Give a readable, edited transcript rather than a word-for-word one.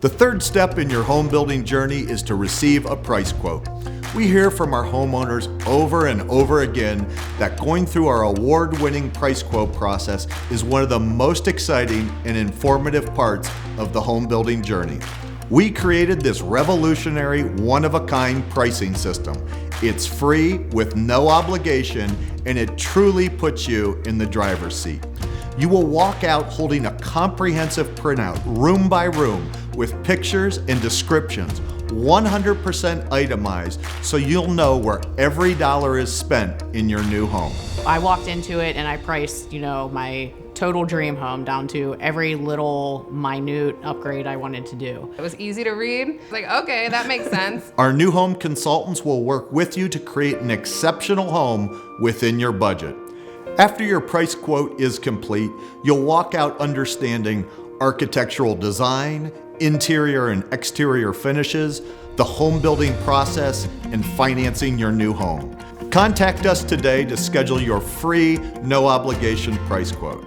The third step in your home building journey is to receive a price quote. We hear from our homeowners over and over again that going through our award-winning price quote process is one of the most exciting and informative parts of the home building journey. We created this revolutionary, one-of-a-kind pricing system. It's free with no obligation, and it truly puts you in the driver's seat. You will walk out holding a comprehensive printout, room by room, with pictures and descriptions, 100% itemized, so you'll know where every dollar is spent in your new home. I walked into it and I priced, my total dream home down to every little minute upgrade I wanted to do. It was easy to read. It's like, okay, that makes sense. Our new home consultants will work with you to create an exceptional home within your budget. After your price quote is complete, you'll walk out understanding architectural design, interior and exterior finishes, the home building process, and financing your new home. Contact us today to schedule your free, no obligation price quote.